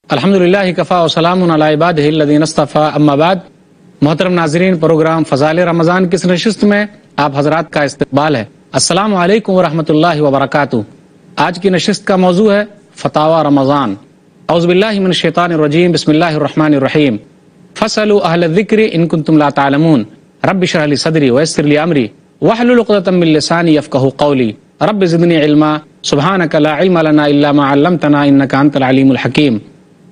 الحمدللہ کفا وسلام علی عبادہ الذین اصطفی اما بعد۔ محترم ناظرین، پروگرام فضائل رمضان کی اس نشست میں آپ حضرات کا استقبال ہے۔ السلام علیکم ورحمۃ اللہ وبرکاتہ۔ آج کی نشست کا موضوع ہے فتاوی رمضان۔ اعوذ باللہ من الشیطان الرجیم، بسم اللہ الرحمن الرحیم۔ فاسألوا اہل الذکر ان کنتم لا تعلمون، رب اشرح لی صدری ویسر لی امری واحلل عقدۃ من لسانی یفقہوا قولی، رب زدنی علما سبحانک لا علم لنا الا ما علمتنا انک انت العلیم الحکیم۔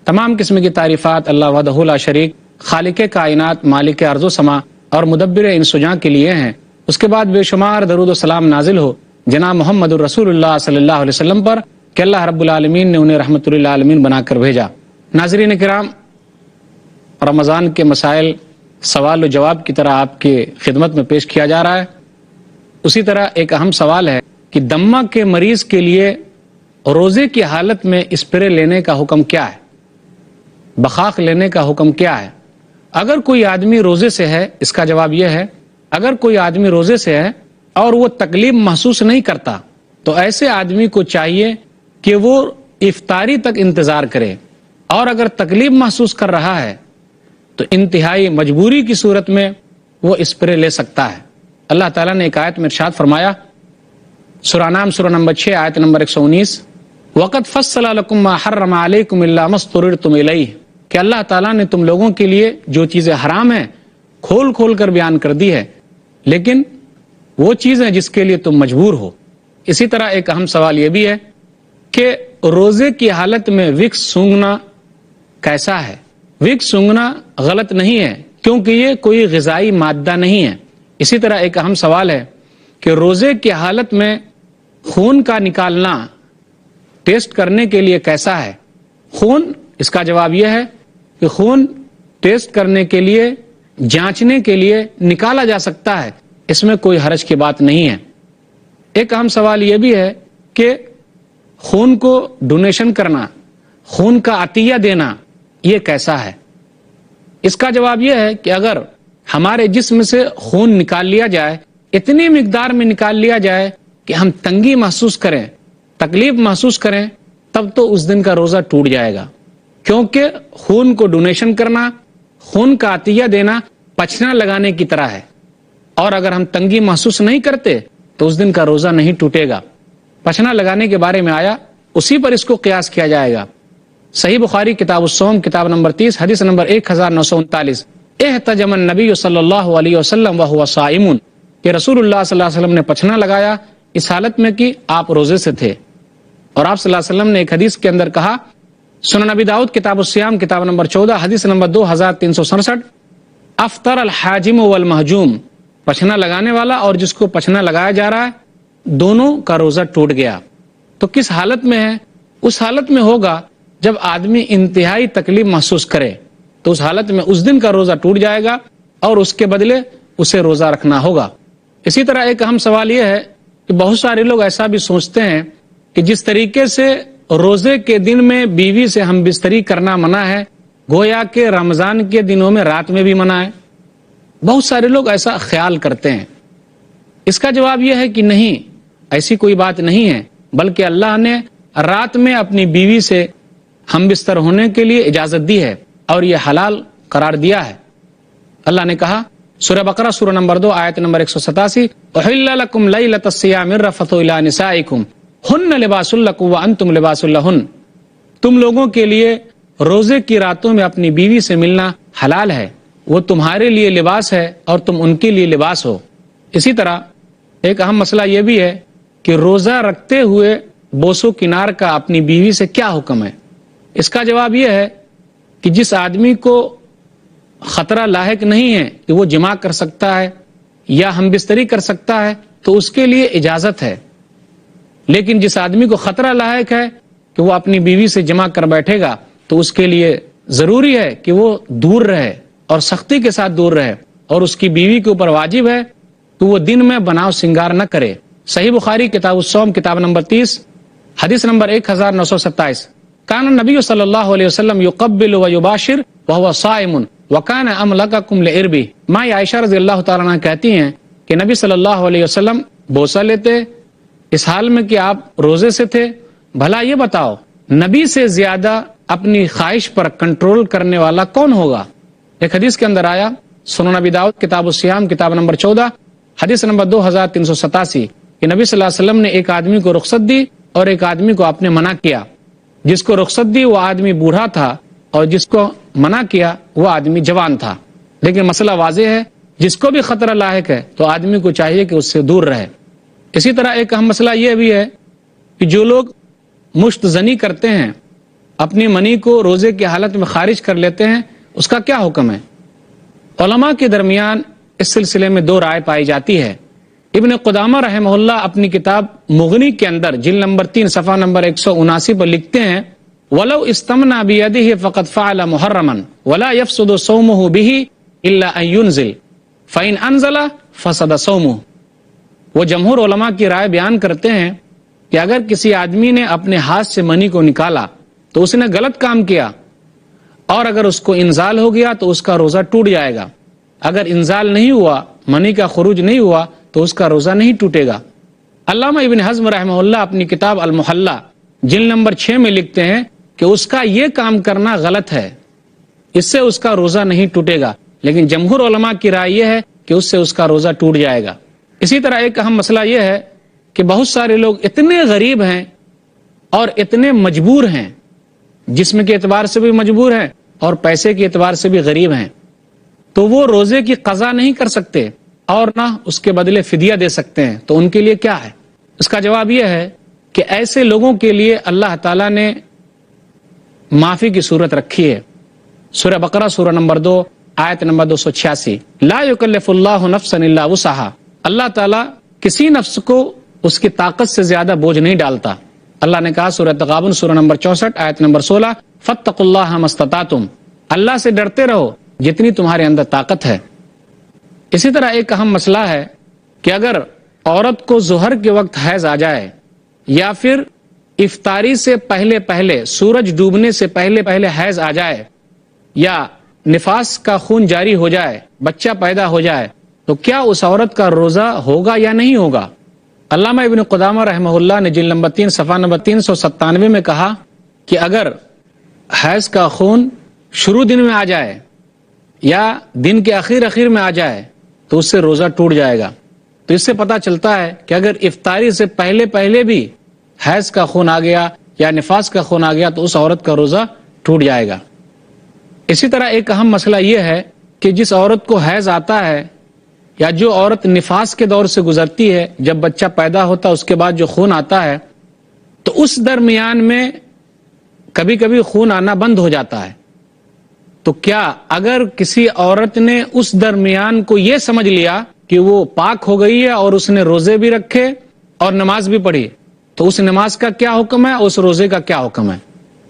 تمام قسم کی تعریفات اللہ وحدہ لا شریک، خالق کائنات، مالک ارض و سما اور مدبر انس و جاں کے لیے ہیں۔ اس کے بعد بے شمار درود و سلام نازل ہو جناب محمد الرسول اللہ صلی اللہ علیہ وسلم پر کہ اللہ رب العالمین نے انہیں رحمت للعالمین بنا کر بھیجا۔ ناظرین کرام، رمضان کے مسائل سوال و جواب کی طرح آپ کی خدمت میں پیش کیا جا رہا ہے۔ اسی طرح ایک اہم سوال ہے کہ دمہ کے مریض کے لیے روزے کی حالت میں اسپرے لینے کا حکم کیا ہے، بخاخ لینے کا حکم کیا ہے؟ اگر کوئی آدمی روزے سے ہے، اس کا جواب یہ ہے، اگر کوئی آدمی روزے سے ہے اور وہ تکلیف محسوس نہیں کرتا تو ایسے آدمی کو چاہیے کہ وہ افطاری تک انتظار کرے، اور اگر تکلیف محسوس کر رہا ہے تو انتہائی مجبوری کی صورت میں وہ اسپرے لے سکتا ہے۔ اللہ تعالیٰ نے ایک آیت میں ارشاد فرمایا، سورہ نام سورہ نمبر 6 آیت نمبر 119، وَقَدْ فَصَّلَ لَكُم مَّا حَرَّمَ عَلَيْكُمْ إِلَّا مَا اضْطُرِرْتُمْ إِلَيْهِ، کہ اللہ تعالیٰ نے تم لوگوں کے لیے جو چیزیں حرام ہیں کھول کھول کر بیان کر دی ہے، لیکن وہ چیزیں جس کے لیے تم مجبور ہو۔ اسی طرح ایک اہم سوال یہ بھی ہے کہ روزے کی حالت میں وکس سونگھنا کیسا ہے؟ وکس سونگھنا غلط نہیں ہے کیونکہ یہ کوئی غذائی مادہ نہیں ہے۔ اسی طرح ایک اہم سوال ہے کہ روزے کی حالت میں خون کا نکالنا ٹیسٹ کرنے کے لیے کیسا ہے؟ خون، اس کا جواب یہ ہے کہ خون ٹیسٹ کرنے کے لیے، جانچنے کے لیے نکالا جا سکتا ہے، اس میں کوئی حرج کی بات نہیں ہے۔ ایک اہم سوال یہ بھی ہے کہ خون کو ڈونیشن کرنا، خون کا عطیہ دینا، یہ کیسا ہے؟ اس کا جواب یہ ہے کہ اگر ہمارے جسم سے خون نکال لیا جائے، اتنی مقدار میں نکال لیا جائے کہ ہم تنگی محسوس کریں، تکلیف محسوس کریں، تب تو اس دن کا روزہ ٹوٹ جائے گا، کیونکہ خون کو ڈونیشن کرنا، خون کا عطیہ دینا پچھنا لگانے کی طرح ہے، اور اگر ہم تنگی محسوس نہیں کرتے تو اس دن کا روزہ نہیں ٹوٹے گا۔ پچھنا لگانے کے بارے میں آیا، اسی پر اس کو قیاس کیا جائے گا۔ صحیح بخاری کتاب الصوم کتاب نمبر 30 حدیث نمبر 1939، احتجم النبی صلی اللہ علیہ وسلم وہو صائم، کہ رسول اللہ صلی اللہ علیہ وسلم نے پچھنا لگایا اس حالت میں کہ آپ روزے سے تھے، اور آپ صلی اللہ علیہ وسلم نے ایک حدیث کے اندر کہا، سنن ابی داؤد کتاب الصیام کتاب نمبر 14 حدیث نمبر 2367، افطر الحاجم والمحجوم، پچھنا لگانے والا اور جس کو پچھنا لگایا جا رہا ہے دونوں کا روزہ ٹوٹ گیا۔ تو کس حالت میں ہے؟ اس حالت میں ہوگا جب آدمی انتہائی تکلیف محسوس کرے، تو اس حالت میں اس دن کا روزہ ٹوٹ جائے گا اور اس کے بدلے اسے روزہ رکھنا ہوگا۔ اسی طرح ایک اہم سوال یہ ہے کہ بہت سارے لوگ ایسا بھی سوچتے ہیں کہ جس طریقے سے روزے کے دن میں بیوی سے ہم بستری کرنا منع ہے، گویا کہ رمضان کے دنوں میں رات میں بھی منع ہے۔ بہت سارے لوگ ایسا خیال کرتے ہیں۔ اس کا جواب یہ ہے کہ نہیں، ایسی کوئی بات نہیں ہے، بلکہ اللہ نے رات میں اپنی بیوی سے ہم بستر ہونے کے لیے اجازت دی ہے اور یہ حلال قرار دیا ہے۔ اللہ نے کہا، سورہ بقرہ سورہ نمبر 2 آیت نمبر 187، احل لکم لیلۃ الصیام الرفث الی نسائکم ہن لباس لکم وانتم لباس لہن، تم لوگوں کے لیے روزے کی راتوں میں اپنی بیوی سے ملنا حلال ہے، وہ تمہارے لیے لباس ہے اور تم ان کے لیے لباس ہو۔ اسی طرح ایک اہم مسئلہ یہ بھی ہے کہ روزہ رکھتے ہوئے بوس و کنار کا اپنی بیوی سے کیا حکم ہے؟ اس کا جواب یہ ہے کہ جس آدمی کو خطرہ لاحق نہیں ہے کہ وہ جماع کر سکتا ہے یا ہم بستری کر سکتا ہے تو اس کے لیے اجازت ہے، لیکن جس آدمی کو خطرہ لاحق ہے کہ وہ اپنی بیوی سے جماع کر بیٹھے گا تو اس کے لیے ضروری ہے کہ وہ دور رہے اور سختی کے ساتھ دور رہے، اور اس کی بیوی کے اوپر واجب ہے کہ وہ دن میں بناؤ سنگار نہ کرے۔ صحیح بخاری کتاب الصوم کتاب نمبر 30 حدیث نمبر 1927، کان النبی صلی اللہ علیہ وسلم یقبل ویباشر وہو صائم وکان املککم لعربہ، ماں عائشہ رضی اللہ تعالیٰ عنہ کہتی ہیں کہ نبی صلی اللہ علیہ وسلم بوسہ لیتے اس حال میں کہ آپ روزے سے تھے۔ بھلا یہ بتاؤ، نبی سے زیادہ اپنی خواہش پر کنٹرول کرنے والا کون ہوگا؟ ایک حدیث کے اندر آیا، سنن ابی داؤد کتاب الصیام کتاب نمبر 14 حدیث نمبر 2387 کہ نبی صلی اللہ علیہ وسلم نے ایک آدمی کو رخصت دی اور ایک آدمی کو آپ نے منع کیا۔ جس کو رخصت دی وہ آدمی بوڑھا تھا اور جس کو منع کیا وہ آدمی جوان تھا، لیکن مسئلہ واضح ہے، جس کو بھی خطرہ لاحق ہے تو آدمی کو چاہیے کہ اس سے دور رہے۔ اسی طرح ایک اہم مسئلہ یہ بھی ہے کہ جو لوگ مشت زنی کرتے ہیں، اپنی منی کو روزے کی حالت میں خارج کر لیتے ہیں، اس کا کیا حکم ہے؟ علماء کے درمیان اس سلسلے میں دو رائے پائی جاتی ہے۔ ابن قدامہ رحمہ اللہ اپنی کتاب مغنی کے اندر جلد نمبر 3 صفحہ نمبر 179 پر لکھتے ہیں، وَلَوْ اسْتَمْنَا بِيَدِهِ فَقَدْ فَعَلَ مُحَرَّمًا وَلَا يَفْسُدُ صَوْمُهُ بِهِ إِلَّا أَن يُنزِلَ فَإِنْ أَنزَلَ فَسَدَ صَوْمُهُ۔ وہ جمہور علماء کی رائے بیان کرتے ہیں کہ اگر کسی آدمی نے اپنے ہاتھ سے منی کو نکالا تو اس نے غلط کام کیا، اور اگر اس کو انزال ہو گیا تو اس کا روزہ ٹوٹ جائے گا۔ اگر انزال نہیں ہوا، منی کا خروج نہیں ہوا تو اس کا روزہ نہیں ٹوٹے گا۔ علامہ ابن حزم رحمہ اللہ اپنی کتاب المحلہ جلد نمبر 6 میں لکھتے ہیں کہ اس کا یہ کام کرنا غلط ہے، اس سے اس کا روزہ نہیں ٹوٹے گا، لیکن جمہور علماء کی رائے یہ ہے کہ اس سے اس کا روزہ ٹوٹ جائے گا۔ اسی طرح ایک اہم مسئلہ یہ ہے کہ بہت سارے لوگ اتنے غریب ہیں اور اتنے مجبور ہیں، جسم کے اعتبار سے بھی مجبور ہیں اور پیسے کے اعتبار سے بھی غریب ہیں، تو وہ روزے کی قضا نہیں کر سکتے اور نہ اس کے بدلے فدیہ دے سکتے ہیں، تو ان کے لیے کیا ہے؟ اس کا جواب یہ ہے کہ ایسے لوگوں کے لیے اللہ تعالیٰ نے معافی کی صورت رکھی ہے۔ سورہ بقرہ سورہ نمبر 2 آیت نمبر 286، لا یکلف اللہ نفسا الا وسعہا، اللہ تعالیٰ کسی نفس کو اس کی طاقت سے زیادہ بوجھ نہیں ڈالتا۔ اللہ نے کہا سورہ تغابن سورہ نمبر 64 آیت نمبر 16، فاتقوا اللہ ما استطعتم، اللہ سے ڈرتے رہو جتنی تمہارے اندر طاقت ہے۔ اسی طرح ایک اہم مسئلہ ہے کہ اگر عورت کو ظہر کے وقت حیض آ جائے یا پھر افطاری سے پہلے پہلے، سورج ڈوبنے سے پہلے پہلے حیض آ جائے یا نفاس کا خون جاری ہو جائے، بچہ پیدا ہو جائے، تو کیا اس عورت کا روزہ ہوگا یا نہیں ہوگا؟ علامہ ابن قدامہ رحمہ اللہ نے جلد نمبر 3 صفحہ نمبر 397 میں کہا کہ اگر حیض کا خون شروع دن میں آ جائے یا دن کے اخیر میں آ جائے تو اس سے روزہ ٹوٹ جائے گا۔ تو اس سے پتہ چلتا ہے کہ اگر افطاری سے پہلے پہلے بھی حیض کا خون آ گیا یا نفاس کا خون آ گیا تو اس عورت کا روزہ ٹوٹ جائے گا۔ اسی طرح ایک اہم مسئلہ یہ ہے کہ جس عورت کو حیض آتا ہے یا جو عورت نفاس کے دور سے گزرتی ہے، جب بچہ پیدا ہوتا ہے اس کے بعد جو خون آتا ہے تو اس درمیان میں کبھی کبھی خون آنا بند ہو جاتا ہے۔ تو کیا اگر کسی عورت نے اس درمیان کو یہ سمجھ لیا کہ وہ پاک ہو گئی ہے اور اس نے روزے بھی رکھے اور نماز بھی پڑھی، تو اس نماز کا کیا حکم ہے، اس روزے کا کیا حکم ہے؟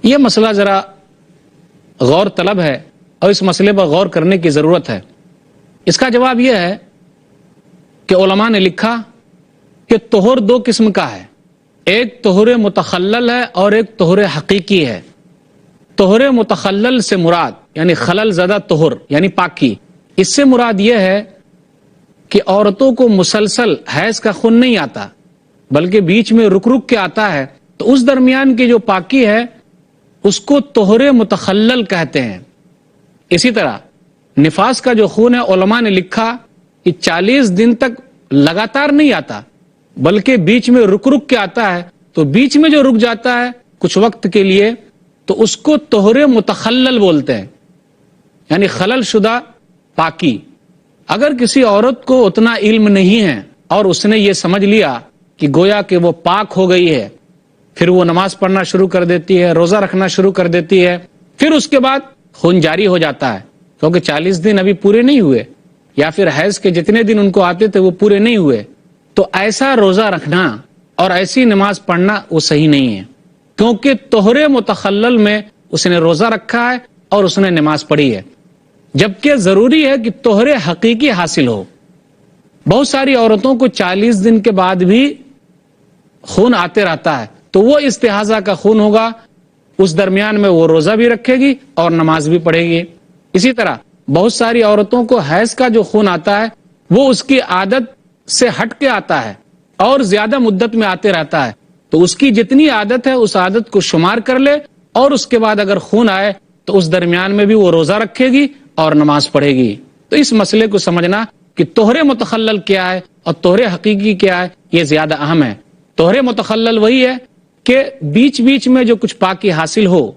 یہ مسئلہ ذرا غور طلب ہے اور اس مسئلے پر غور کرنے کی ضرورت ہے۔ اس کا جواب یہ ہے کہ علماء نے لکھا کہ طہور دو قسم کا ہے، ایک طہور متخلل ہے اور ایک طہور حقیقی ہے۔ طہور متخلل سے مراد یعنی خلل زدہ طہور یعنی پاکی، اس سے مراد یہ ہے کہ عورتوں کو مسلسل حیض کا خون نہیں آتا بلکہ بیچ میں رک رک کے آتا ہے، تو اس درمیان کی جو پاکی ہے اس کو طہور متخلل کہتے ہیں۔ اسی طرح نفاس کا جو خون ہے علماء نے لکھا کہ 40 دن تک لگاتار نہیں آتا بلکہ بیچ میں رک رک کے آتا ہے، تو بیچ میں جو رک جاتا ہے کچھ وقت کے لیے تو اس کو طہور متخلل بولتے ہیں، یعنی خلل شدہ پاکی۔ اگر کسی عورت کو اتنا علم نہیں ہے اور اس نے یہ سمجھ لیا کہ گویا کہ وہ پاک ہو گئی ہے، پھر وہ نماز پڑھنا شروع کر دیتی ہے، روزہ رکھنا شروع کر دیتی ہے، پھر اس کے بعد خون جاری ہو جاتا ہے کیونکہ 40 دن ابھی پورے نہیں ہوئے یا پھر حیض کے جتنے دن ان کو آتے تھے وہ پورے نہیں ہوئے، تو ایسا روزہ رکھنا اور ایسی نماز پڑھنا وہ صحیح نہیں ہے، کیونکہ طہور متخلل میں اس نے روزہ رکھا ہے اور اس نے نماز پڑھی ہے، جبکہ ضروری ہے کہ طہور حقیقی حاصل ہو۔ بہت ساری عورتوں کو 40 دن کے بعد بھی خون آتے رہتا ہے، تو وہ استحاضہ کا خون ہوگا، اس درمیان میں وہ روزہ بھی رکھے گی اور نماز بھی پڑھے گی۔ اسی طرح بہت ساری عورتوں کو حیض کا جو خون آتا ہے وہ اس کی عادت سے ہٹ کے آتا ہے اور زیادہ مدت میں آتے رہتا ہے، تو اس کی جتنی عادت ہے اس عادت کو شمار کر لے اور اس کے بعد اگر خون آئے تو اس درمیان میں بھی وہ روزہ رکھے گی اور نماز پڑھے گی۔ تو اس مسئلے کو سمجھنا کہ طہر متخلل کیا ہے اور طہر حقیقی کیا ہے، یہ زیادہ اہم ہے۔ طہر متخلل وہی ہے کہ بیچ بیچ میں جو کچھ پاکی حاصل ہو،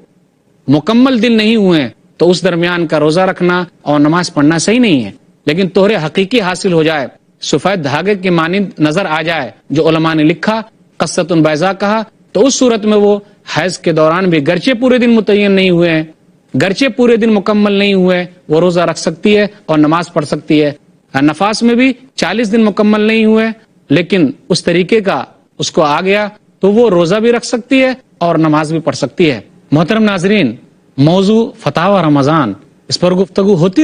مکمل دن نہیں ہوئے تو اس درمیان کا روزہ رکھنا اور نماز پڑھنا صحیح نہیں ہے۔ لیکن طہر حقیقی حاصل ہو جائے، سفید دھاگے کے مانند نظر آ جائے، جو علماء نے لکھا، قصۃ بیضاء کہا، تو اس صورت میں وہ حیض کے دوران بھی گرچہ پورے دن متعین نہیں ہوئے ہیں، گرچہ پورے دن مکمل نہیں ہوئے، وہ روزہ رکھ سکتی ہے اور نماز پڑھ سکتی ہے۔ نفاس میں بھی 40 دن مکمل نہیں ہوئے لیکن اس طریقے کا اس کو آ گیا تو وہ روزہ بھی رکھ سکتی ہے اور نماز بھی پڑھ سکتی ہے۔ محترم ناظرین، موضوع فتاوی رمضان، اس پر گفتگو ہوتی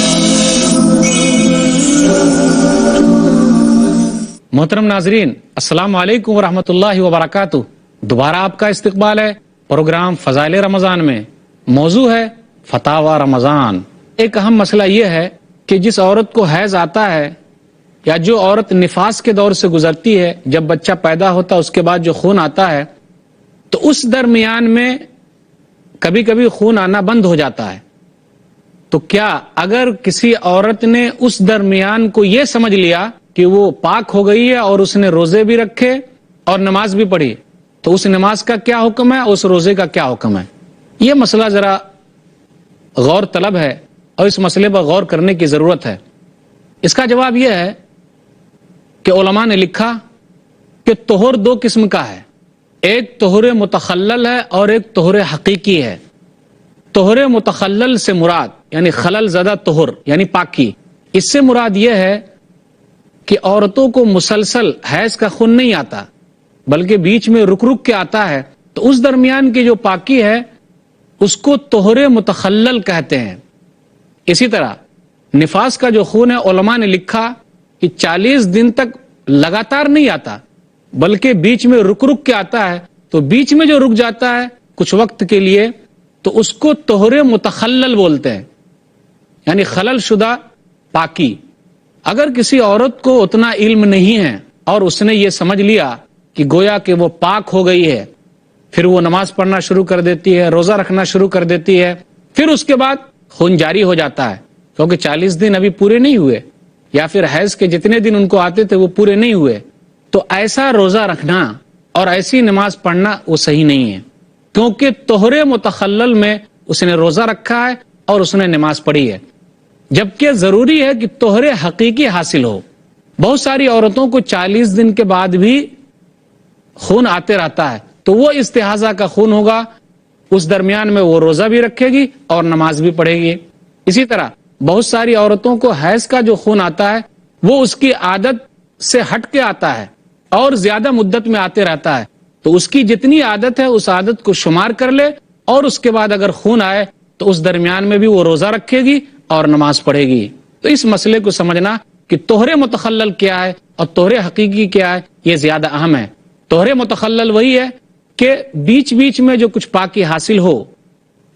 محترم ناظرین، السلام علیکم ورحمۃ اللہ وبرکاتہ۔ دوبارہ آپ کا استقبال ہے پروگرام فضائل رمضان میں۔ موضوع ہے فتاوی رمضان۔ ایک اہم مسئلہ یہ ہے کہ جس عورت کو حیض آتا ہے یا جو عورت نفاس کے دور سے گزرتی ہے، جب بچہ پیدا ہوتا ہے اس کے بعد جو خون آتا ہے، تو اس درمیان میں کبھی کبھی خون آنا بند ہو جاتا ہے۔ تو کیا اگر کسی عورت نے اس درمیان کو یہ سمجھ لیا کہ وہ پاک ہو گئی ہے اور اس نے روزے بھی رکھے اور نماز بھی پڑھی، تو اس نماز کا کیا حکم ہے، اس روزے کا کیا حکم ہے؟ یہ مسئلہ ذرا غور طلب ہے اور اس مسئلے پر غور کرنے کی ضرورت ہے۔ اس کا جواب یہ ہے کہ علماء نے لکھا کہ طہور دو قسم کا ہے، ایک طہور متخلل ہے اور ایک طہور حقیقی ہے۔ طہور متخلل سے مراد یعنی خلل زدہ طہور یعنی پاکی، اس سے مراد یہ ہے کہ عورتوں کو مسلسل حیض کا خون نہیں آتا بلکہ بیچ میں رک رک کے آتا ہے، تو اس درمیان کی جو پاکی ہے اس کو طہور متخلل کہتے ہیں۔ اسی طرح نفاس کا جو خون ہے، علماء نے لکھا کہ 40 دن تک لگاتار نہیں آتا بلکہ بیچ میں رک رک کے آتا ہے، تو بیچ میں جو رک جاتا ہے کچھ وقت کے لیے تو اس کو طہور متخلل بولتے ہیں، یعنی خلل شدہ پاکی۔ اگر کسی عورت کو اتنا علم نہیں ہے اور اس نے یہ سمجھ لیا کہ گویا کہ وہ پاک ہو گئی ہے، پھر وہ نماز پڑھنا شروع کر دیتی ہے، روزہ رکھنا شروع کر دیتی ہے، پھر اس کے بعد خون جاری ہو جاتا ہے کیونکہ 40 دن ابھی پورے نہیں ہوئے یا پھر حیض کے جتنے دن ان کو آتے تھے وہ پورے نہیں ہوئے، تو ایسا روزہ رکھنا اور ایسی نماز پڑھنا وہ صحیح نہیں ہے، کیونکہ طہور متخلل میں اس نے روزہ رکھا ہے اور اس نے نماز پڑھی ہے، جبکہ ضروری ہے کہ طہور حقیقی حاصل ہو۔ بہت ساری عورتوں کو 40 دن کے بعد بھی خون آتے رہتا ہے، تو وہ استحاضہ کا خون ہوگا، اس درمیان میں وہ روزہ بھی رکھے گی اور نماز بھی پڑھے گی۔ اسی طرح بہت ساری عورتوں کو حیض کا جو خون آتا ہے وہ اس کی عادت سے ہٹ کے آتا ہے اور زیادہ مدت میں آتے رہتا ہے، تو اس کی جتنی عادت ہے اس عادت کو شمار کر لے اور اس کے بعد اگر خون آئے تو اس درمیان میں بھی وہ روزہ رکھے گی اور نماز پڑھے گی۔ تو اس مسئلے کو سمجھنا کہ طہر متخلل کیا ہے اور طہر حقیقی کیا ہے، یہ زیادہ اہم ہے۔ طہر متخلل وہی ہے کہ بیچ بیچ میں جو کچھ پاکی حاصل ہو،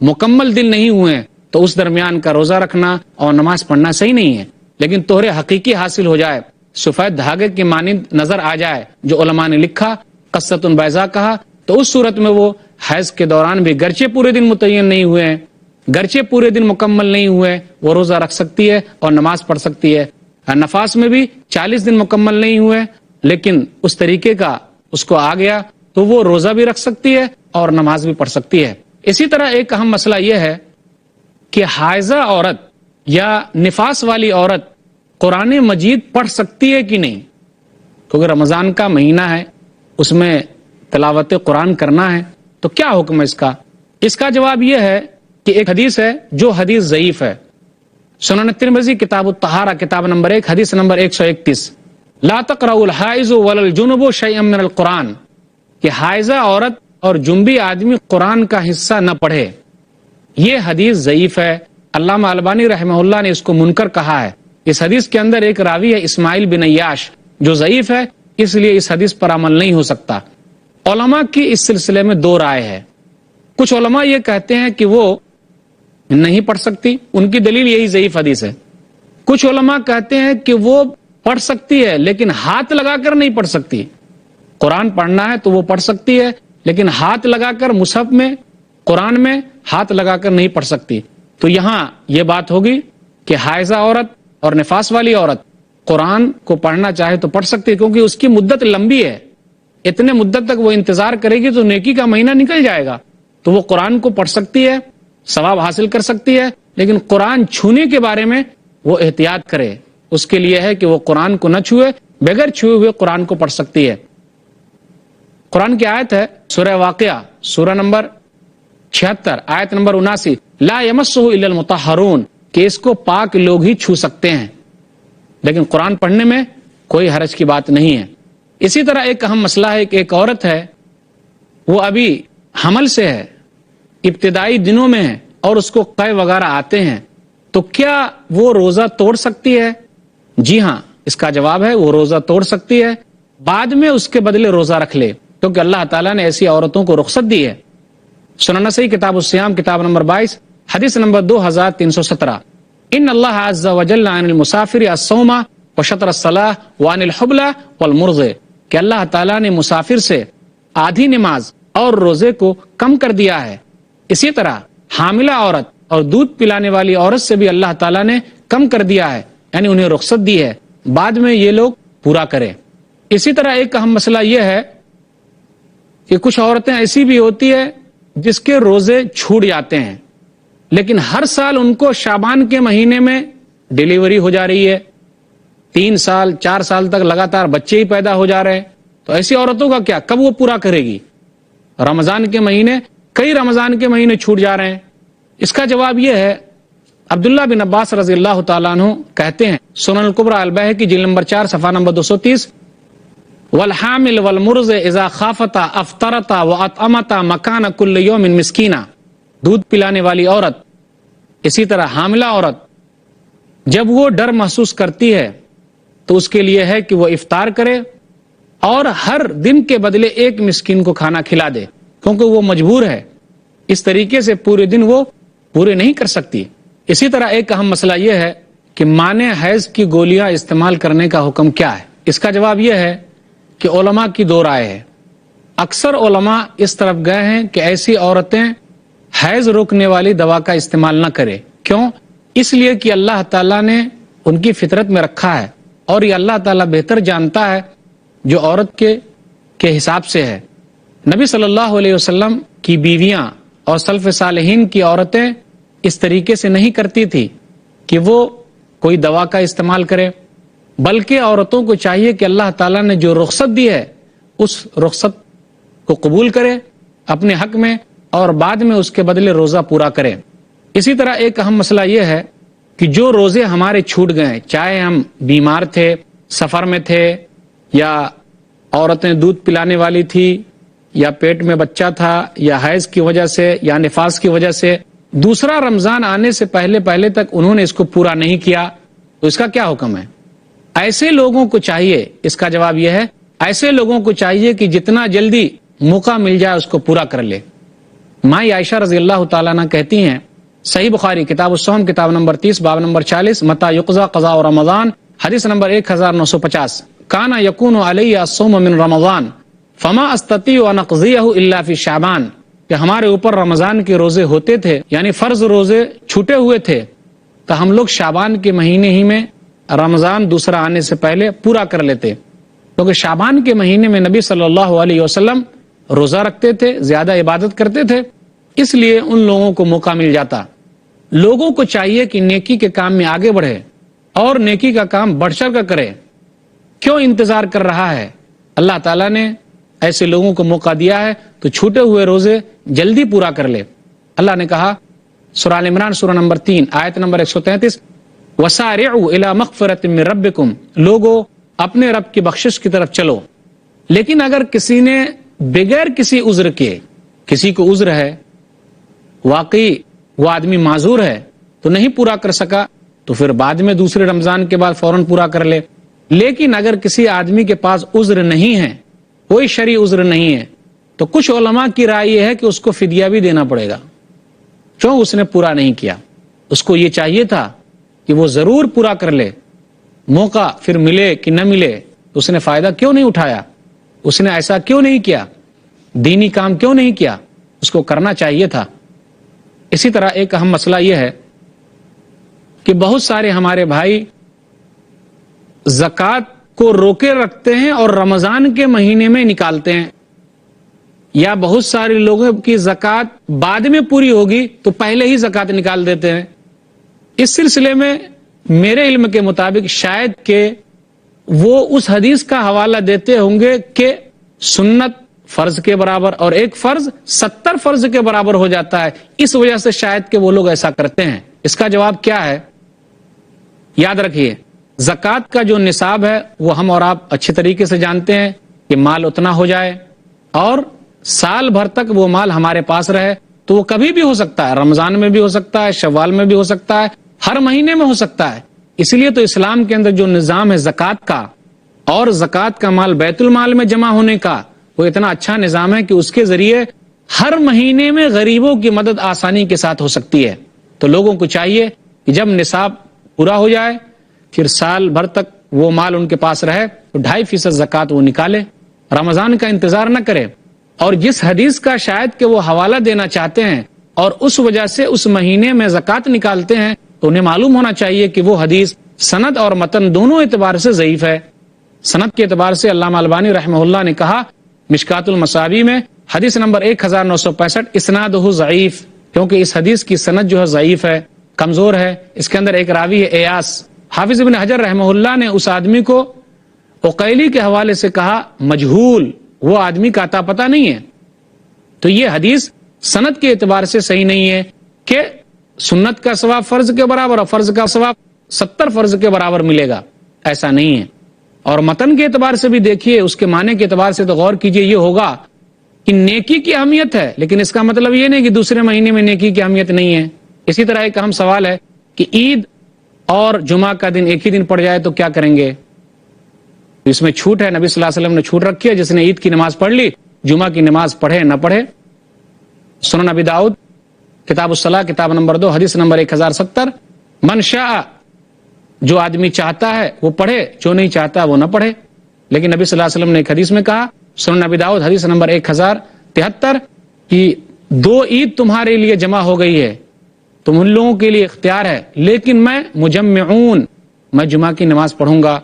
مکمل دن نہیں ہوئے تو اس درمیان کا روزہ رکھنا اور نماز پڑھنا صحیح نہیں ہے۔ لیکن طہر حقیقی حاصل ہو جائے، سفید دھاگے کے مانند نظر آ جائے، جو علماء نے لکھا، قصۃ بیضاء کہا، تو اس صورت میں وہ حیض کے دوران بھی گرچہ پورے دن متعین نہیں ہوئے ہیں، گرچہ پورے دن مکمل نہیں ہوئے، وہ روزہ رکھ سکتی ہے اور نماز پڑھ سکتی ہے۔ نفاس میں بھی 40 دن مکمل نہیں ہوئے لیکن اس طریقے کا اس کو آ گیا تو وہ روزہ بھی رکھ سکتی ہے اور نماز بھی پڑھ سکتی ہے۔ اسی طرح ایک اہم مسئلہ یہ ہے کہ حائضہ عورت یا نفاس والی عورت قرآن مجید پڑھ سکتی ہے کہ نہیں، کیونکہ رمضان کا مہینہ ہے، اس میں تلاوت قرآن کرنا ہے، تو کیا حکم ہے اس کا؟ اس کا جواب یہ ہے کہ ایک حدیث ہے جو حدیث ضعیف ہے، سنن ترمذی کتاب الطہارہ کتاب نمبر 1 حدیث نمبر 131، لا تقرأ الحائض ولا الجنب شیئا من القرآن، کہ حائضہ عورت اور جنبی آدمی قرآن کا حصہ نہ پڑھے۔ یہ حدیث ضعیف ہے، علامہ البانی رحمہ اللہ نے اس کو منکر کہا ہے۔ اس حدیث کے اندر ایک راوی ہے اسماعیل بن عیاش جو ضعیف ہے، اس لیے اس حدیث پر عمل نہیں ہو سکتا۔ علماء کی اس سلسلے میں دو رائے ہے۔ کچھ علماء یہ کہتے ہیں کہ وہ نہیں پڑھ سکتی، ان کی دلیل یہی ضعیف حدیث ہے۔ کچھ علماء کہتے ہیں کہ وہ پڑھ سکتی ہے لیکن ہاتھ لگا کر نہیں پڑھ سکتی۔ قرآن پڑھنا ہے تو وہ پڑھ سکتی ہے لیکن ہاتھ لگا کر مصحف میں قرآن میں ہاتھ لگا کر نہیں پڑھ سکتی. تو یہاں یہ بات ہوگی کہ حائضہ عورت اور نفاس والی عورت قرآن کو پڑھنا چاہے تو پڑھ سکتی ہے، کیونکہ اس کی مدت لمبی ہے. اتنے مدت تک وہ انتظار کرے گی تو نیکی کا مہینہ نکل جائے گا، تو وہ قرآن کو پڑھ سکتی ہے، ثواب حاصل کر سکتی ہے. لیکن قرآن چھونے کے بارے میں وہ احتیاط کرے. اس کے لیے ہے کہ وہ قرآن کو نہ چھوئے، بغیر چھوئے ہوئے قرآن کو پڑھ سکتی ہے. قرآن کی آیت ہے سورہ واقعہ سورہ نمبر 76 آیت نمبر 79، لا یمسہ الا المطہرون، کہ اس کو پاک لوگ ہی چھو سکتے ہیں. لیکن قرآن پڑھنے میں کوئی حرج کی بات نہیں ہے. اسی طرح ایک اہم مسئلہ ہے کہ ایک عورت ہے، وہ ابھی حمل سے ہے، ابتدائی دنوں میں ہے، اور اس کو قے وغیرہ آتے ہیں، تو کیا وہ روزہ توڑ سکتی ہے؟ جی ہاں، اس کا جواب ہے وہ روزہ توڑ سکتی ہے، بعد میں اس کے بدلے روزہ رکھ لے، کیونکہ اللہ تعالیٰ نے ایسی عورتوں کو رخصت دی ہے. سنن نسائی کتاب الصیام کتاب نمبر 22 حدیث نمبر 2317، ان اللہ عز وجل عن المسافر الصوم وشطر الصلاۃ وعن الحبلى والمرضع، کہ اللہ تعالیٰ نے مسافر سے آدھی نماز اور روزے کو کم کر دیا ہے. اسی طرح حاملہ عورت اور دودھ پلانے والی عورت سے بھی اللہ تعالیٰ نے کم کر دیا ہے، یعنی انہیں رخصت دی ہے، بعد میں یہ لوگ پورا کریں. اسی طرح ایک اہم مسئلہ یہ ہے کہ کچھ عورتیں ایسی بھی ہوتی ہے جس کے روزے چھوٹ جاتے ہیں، لیکن ہر سال ان کو شعبان کے مہینے میں ڈیلیوری ہو جا رہی ہے، 3 سال 4 سال تک لگاتار بچے ہی پیدا ہو جا رہے ہیں. تو ایسی عورتوں کا کیا، کب وہ پورا کرے گی؟ رمضان کے مہینے، کئی رمضان کے مہینے چھوٹ جا رہے ہیں. اس کا جواب یہ ہے، عبداللہ بن عباس رضی اللہ تعالیٰ عنہ کہتے ہیں، سنن الکبریٰ البیہقی جلد نمبر 4 صفحہ نمبر 230، والحامل والمرضع اذا خافتا افطرتا واطعمتا مکان کل یوم مسکینا، دودھ پلانے والی عورت، اسی طرح حاملہ عورت جب وہ ڈر محسوس کرتی ہے تو اس کے لیے ہے کہ وہ افطار کرے اور ہر دن کے بدلے ایک مسکین کو کھانا کھلا دے، کیونکہ وہ مجبور ہے، اس طریقے سے پورے دن وہ پورے نہیں کر سکتی. اسی طرح ایک اہم مسئلہ یہ ہے کہ مانع حیض کی گولیاں استعمال کرنے کا حکم کیا ہے. اس کا جواب یہ ہے کہ علماء کی 2 رائے ہے. اکثر علماء اس طرف گئے ہیں کہ ایسی عورتیں حیض روکنے والی دوا کا استعمال نہ کرے. کیوں؟ اس لیے کہ اللہ تعالیٰ نے ان کی فطرت میں رکھا ہے، اور یہ اللہ تعالیٰ بہتر جانتا ہے جو عورت کے حساب سے ہے. نبی صلی اللہ علیہ وسلم کی بیویاں اور سلف صالحین کی عورتیں اس طریقے سے نہیں کرتی تھی کہ وہ کوئی دوا کا استعمال کرے، بلکہ عورتوں کو چاہیے کہ اللہ تعالیٰ نے جو رخصت دی ہے اس رخصت کو قبول کرے اپنے حق میں، اور بعد میں اس کے بدلے روزہ پورا کرے. اسی طرح ایک اہم مسئلہ یہ ہے کہ جو روزے ہمارے چھوٹ گئے، چاہے ہم بیمار تھے، سفر میں تھے، یا عورتیں دودھ پلانے والی تھی، یا پیٹ میں بچہ تھا، یا حیض کی وجہ سے یا نفاس کی وجہ سے دوسرا رمضان آنے سے پہلے تک انہوں نے اس کو پورا نہیں کیا، تو اس کا کیا حکم ہے؟ ایسے لوگوں کو چاہیے، اس کا جواب یہ ہے، ایسے لوگوں کو چاہیے کہ جتنا جلدی موقع مل جائے اس کو پورا کر لے. ماں عائشہ رضی اللہ تعالیٰ عنہ کہتی ہیں، صحیح بخاری کتاب الصوم کتاب نمبر 30 باب نمبر 40، متى يقضى قضاء رمضان حدیث نمبر 1950، کانا یکون علی الصوم من رمضان فما استطیع ان اقضیہ الا فی شعبان، کہ ہمارے اوپر رمضان کے روزے ہوتے تھے، یعنی فرض روزے چھوٹے ہوئے تھے، تو ہم لوگ شعبان کے مہینے ہی میں رمضان دوسرا آنے سے پہلے پورا کر لیتے، کیونکہ شعبان کے مہینے میں نبی صلی اللہ علیہ وسلم روزہ رکھتے تھے، زیادہ عبادت کرتے تھے، اس لیے ان لوگوں کو موقع مل جاتا. لوگوں کو چاہیے کہ نیکی کے کام میں آگے بڑھے اور نیکی کا کام بڑھ چڑھ کر کرے. کیوں انتظار کر رہا ہے؟ اللہ تعالیٰ نے ایسے لوگوں کو موقع دیا ہے تو چھوٹے ہوئے روزے جلدی پورا کر لے. اللہ نے کہا سورہ ال عمران سورہ نمبر 3 آیت نمبر 133، وَسَارِعُوا إِلَى مَغْفِرَةٍ مِّن رَبِّكُمْ، لوگو اپنے رب کی بخشش کی طرف چلو. لیکن اگر کسی نے بغیر کسی عذر کے، کسی کو عذر ہے، واقعی وہ آدمی معذور ہے تو نہیں پورا کر سکا، تو پھر بعد میں دوسرے رمضان کے بعد فوراً پورا کر لے. لیکن اگر کسی آدمی کے پاس عذر نہیں ہے، کوئی شرعی عذر نہیں ہے، تو کچھ علماء کی رائے یہ ہے کہ اس کو فدیہ بھی دینا پڑے گا، کیوں اس نے پورا نہیں کیا. اس کو یہ چاہیے تھا کہ وہ ضرور پورا کر لے، موقع پھر ملے کہ نہ ملے تو اس نے فائدہ کیوں نہیں اٹھایا، اس نے ایسا کیوں نہیں کیا، دینی کام کیوں نہیں کیا، اس کو کرنا چاہیے تھا. اسی طرح ایک اہم مسئلہ یہ ہے کہ بہت سارے ہمارے بھائی زکوٰۃ کو روکے رکھتے ہیں اور رمضان کے مہینے میں نکالتے ہیں، یا بہت سارے لوگوں کی زکوٰۃ بعد میں پوری ہوگی تو پہلے ہی زکوٰۃ نکال دیتے ہیں۔ اس سلسلے میں میرے علم کے مطابق شاید کہ وہ اس حدیث کا حوالہ دیتے ہوں گے کہ سنت فرض کے برابر اور ایک فرض 70 فرض کے برابر ہو جاتا ہے، اس وجہ سے شاید کہ وہ لوگ ایسا کرتے ہیں۔ اس کا جواب کیا ہے؟ یاد رکھیے، زکوٰۃ کا جو نصاب ہے وہ ہم اور آپ اچھی طریقے سے جانتے ہیں کہ مال اتنا ہو جائے اور سال بھر تک وہ مال ہمارے پاس رہے، تو وہ کبھی بھی ہو سکتا ہے، رمضان میں بھی ہو سکتا ہے، شوال میں بھی ہو سکتا ہے، ہر مہینے میں ہو سکتا ہے۔ اس لیے تو اسلام کے اندر جو نظام ہے زکوٰۃ کا اور زکوٰۃ کا مال بیت المال میں جمع ہونے کا، وہ اتنا اچھا نظام ہے کہ اس کے ذریعے ہر مہینے میں غریبوں کی مدد آسانی کے ساتھ ہو سکتی ہے۔ تو لوگوں کو چاہیے کہ جب نصاب پورا ہو جائے پھر سال بھر تک وہ مال ان کے پاس رہے تو 2.5% زکوٰۃ وہ نکالے، رمضان کا انتظار نہ کرے۔ اور جس حدیث کا شاید کہ وہ حوالہ دینا چاہتے ہیں اور اس وجہ سے اس مہینے میں زکوٰۃ نکالتے ہیں، تو انہیں معلوم ہونا چاہیے کہ وہ حدیث سند اور متن دونوں اعتبار سے ضعیف ہے۔ سند کے اعتبار سے علامہ البانی رحمہ اللہ نے کہا مشکات المصابیح میں حدیث نمبر 1965 اسنادہ ضعیف، کیونکہ اس حدیث کی سند جو ہے ضعیف ہے، کمزور ہے، اس کے اندر ایک راوی ہے ایاس۔ حافظ ابن حجر رحمہ اللہ نے اس آدمی کو عقیلی کے حوالے سے کہا مجہول، وہ آدمی کا اتا پتہ نہیں ہے۔ تو یہ حدیث سند کے اعتبار سے صحیح نہیں ہے کہ سنت کا ثواب فرض کے برابر اور فرض کا ثواب 70 فرض کے برابر ملے گا، ایسا نہیں ہے۔ اور متن کے اعتبار سے بھی دیکھیے، اس کے معنی کے اعتبار سے تو غور کیجئے، یہ ہوگا کہ نیکی کی اہمیت ہے، لیکن اس کا مطلب یہ نہیں کہ دوسرے مہینے میں نیکی کی اہمیت نہیں ہے۔ اسی طرح ایک اہم سوال ہے کہ عید اور جمعہ کا دن ایک ہی دن پڑ جائے تو کیا کریں گے؟ اس میں چھوٹ ہے، نبی صلی اللہ علیہ وسلم نے چھوٹ رکھی ہے، جس نے عید کی نماز پڑھ لی جمعہ کی نماز پڑھے نہ پڑھے۔ سنن ابی داؤد کتاب الصلاۃ کتاب نمبر 2 حدیث نمبر 1070، من شاء، جو آدمی چاہتا ہے وہ پڑھے، جو نہیں چاہتا وہ نہ پڑھے۔ لیکن نبی صلی اللہ علیہ وسلم نے ایک حدیث میں کہا، سنن ابی داؤد حدیث نمبر 1073، کہ 2 عید تمہارے لیے جمع ہو گئی ہے، تم ان لوگوں کے لیے اختیار ہے، لیکن میں مجمعون، میں جمعہ کی نماز پڑھوں گا۔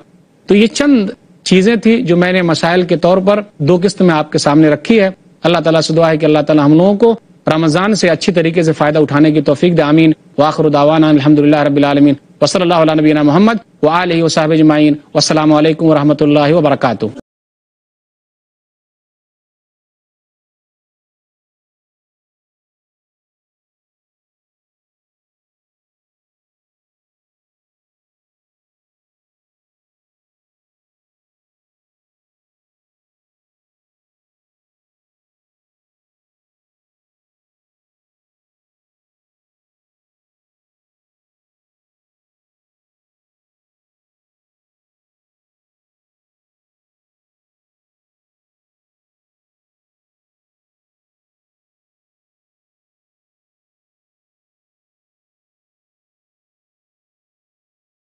تو یہ چند چیزیں تھی جو میں نے مسائل کے طور پر 2 قسط میں آپ کے سامنے رکھی ہے۔ اللہ تعالیٰ سے دعا ہے کہ اللہ تعالیٰ ہم لوگوں کو رمضان سے اچھی طریقے سے فائدہ اٹھانے کی توفیق دے، آمین۔ وآخر دعوانا الحمدللہ رب العالمین، وصلی اللہ علی نبینا محمد وآلہ وصحبہ اجمعین، والسلام علیکم ورحمۃ اللہ وبرکاتہ۔